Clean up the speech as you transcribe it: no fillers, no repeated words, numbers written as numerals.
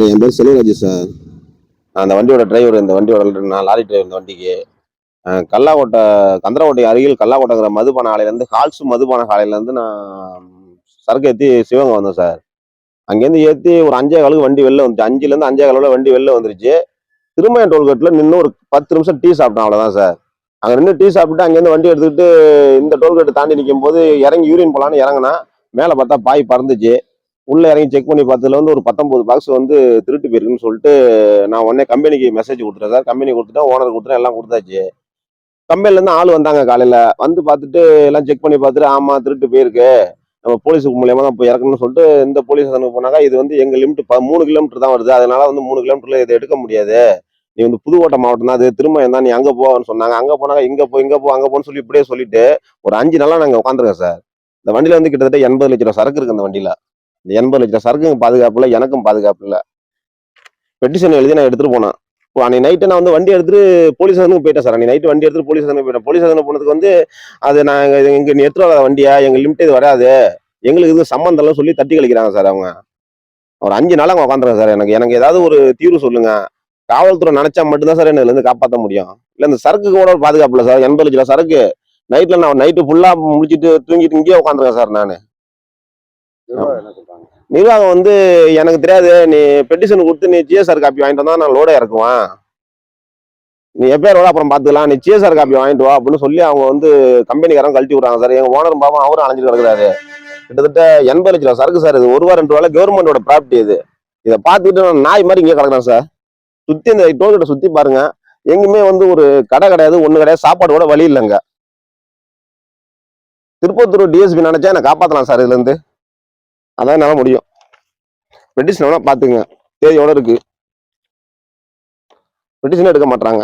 Sir என் பேர் Selvaraj sir. நான் அந்த வண்டியோட டிரைவர். இந்த வண்டியோட நான் லாரி டிரைவர். இந்த வண்டிக்கு கல்லாக்கோட்டை கந்தரக்கோட்டை அருகில் கல்லாக்கோட்டைங்கிற மதுபான ஆலையிலேருந்து ஹால்ஸ் மதுபான ஆலையிலேருந்து நான் சரக்கு ஏற்றி சிவகங்கை வந்தேன் சார். அங்கேருந்து ஏற்றி ஒரு 5:15 வண்டி வெளில வந்துச்சு. 5லேருந்து 5:15 வண்டி வெளில வந்துருச்சு. திருமயம் டோல்கேட்டில் நின்று ஒரு 10 நிமிஷம் டீ சாப்பிட்டேன், அவ்வளோதான் சார். அங்கே நின்று டீ சாப்பிட்டு அங்கேருந்து வண்டி எடுத்துக்கிட்டு இந்த டோல்கேட்டை தாண்டி நிற்கும் போது இறங்கி யூரின் போகலான்னு இறங்கினா மேலே பார்த்தா பாய் பறந்துச்சு. உள்ளே இறங்கி செக் பண்ணி பார்த்ததுல வந்து ஒரு 19 பாக்ஸ் வந்து திருட்டு போயிருக்குன்னு சொல்லிட்டு நான் உடனே கம்பெனிக்கு மெசேஜ் கொடுத்துட்டேன் சார். கம்பெனி கொடுத்துட்டேன், ஓனர் கொடுத்துட்டேன், எல்லாம் கொடுத்தாச்சு. கம்பெனிலேருந்து ஆள் வந்தாங்க காலையில். வந்து பார்த்துட்டு எல்லாம் செக் பண்ணி பார்த்துட்டு ஆமாம் திருட்டு போயிருக்கு, நம்ம போலீஸுக்கு மூலியமாக தான் போய் இறக்கணும்னு சொல்லிட்டு இந்த போலீஸ் ஸ்டேஷனுக்கு போனாங்க. இது வந்து எங்கள் லிமிட் 3 கிலோமீட்டர் தான் வருது, அதனால வந்து 3 கிலோமீட்டரில் இதை எடுக்க முடியாது, நீ வந்து புதுக்கோட்டை மாவட்டம் தான், அது திருமயம் தான், நீ அங்கே போன்னு சொன்னாங்க. அங்கே போனாங்க, இங்கே போ அங்கே போன்னு சொல்லி இப்படியே சொல்லிட்டு ஒரு 5 நாளாக நாங்கள் உட்காந்துருக்கோம் சார். இந்த வண்டியில் வந்து கிட்டத்தட்ட 80 லட்ச ரூபா சரக்கு இருக்குது. அந்த வண்டியில் இந்த 80 லட்ச ரூபா சரக்குங்க பாதுகாப்பு இல்லை, எனக்கும் பாதுகாப்பு இல்லை. பெட்டிஷன் எழுதி நான் எடுத்துகிட்டு போனேன். இப்போ அன்னைக்கு நைட்டு நான் வந்து வண்டி எடுத்துட்டு போலீஸ் ஸ்டேஷனுக்கு போயிட்டேன் சார். அன்னைக்கு நைட்டு வண்டி எடுத்துட்டு போலீஸ் ஸ்டேஷனுக்கு போயிட்டேன். போலீஸ் ஸ்டேஷனுக்கு போனதுக்கு வந்து அது நாங்கள் இங்கே நீ எடுத்துட்டு வராத வண்டியா, எங்கள் லிமிட் இது வராது, எங்களுக்கு இது சம்மந்தம் இல்லைன்னு சொல்லி தட்டி கழிக்கிறாங்க சார் அவங்க. ஒரு 5 நாளாக அங்கே உட்காந்துருக்கேன் சார். எனக்கு ஏதாவது ஒரு தீர்வு சொல்லுங்க. காவல்துறை நினைச்சா மட்டும்தான் சார் என்ன இதுலேருந்து காப்பாற்ற முடியும். இல்லை இந்த சரக்கு கூட ஒரு பாதுகாப்பு இல்லை சார். 80 லட்ச ரூபா சரக்கு நைட்டில் நான் நைட்டு ஃபுல்லாக முடிச்சுட்டு தூங்கிட்டு இங்கேயே உட்காந்துருக்கேன் சார். நான் நிர்வாகம் வந்து எனக்கு தெரியாது, நீ பெட்டிஷன் கொடுத்து நீ ஜிஎஸ்ஆர் காப்பி வாங்கிட்டு வந்தா நான் லோட இறக்குவேன், நீ எப்பயாரோட அப்புறம் பார்த்துக்கலாம், நீ ஜிஎஸ்ஆர் காப்பி வாங்கிட்டு வா அப்படின்னு சொல்லி அவங்க வந்து கம்பெனிக்காரங்க கழட்டி விடுறாங்க சார். எங்கள் ஓனர் பாவம் அவரும் அலைஞ்சிட்டு கிடக்குறாரு. கிட்டத்தட்ட 80 லட்ச ரூபா சரக்கு சார். இது 1 ரூபா 2 ரூபாய் கவர்மெண்டோட ப்ராப்பர்ட்டி. இது இதை பார்த்துட்டு நான் நாய் மாதிரி இங்கே கிடக்குறேன் சார். சுற்றி இந்த டோல்கேட்டை சுற்றி பாருங்க, எங்குமே வந்து ஒரு கடை கிடையாது, ஒன்று கிடையாது, சாப்பாடு கூட வழி இல்லைங்க. திருப்பத்தூர் டிஎஸ்பி நினைச்சா என்னை காப்பாற்றலாம் சார் இதுலேருந்து. அதான் என்னால் முடியும். பெட்டிஷன் வேணா பார்த்துங்க, தேதியோட இருக்கு, பெட்டிஷன் எடுக்க மாட்டாங்க.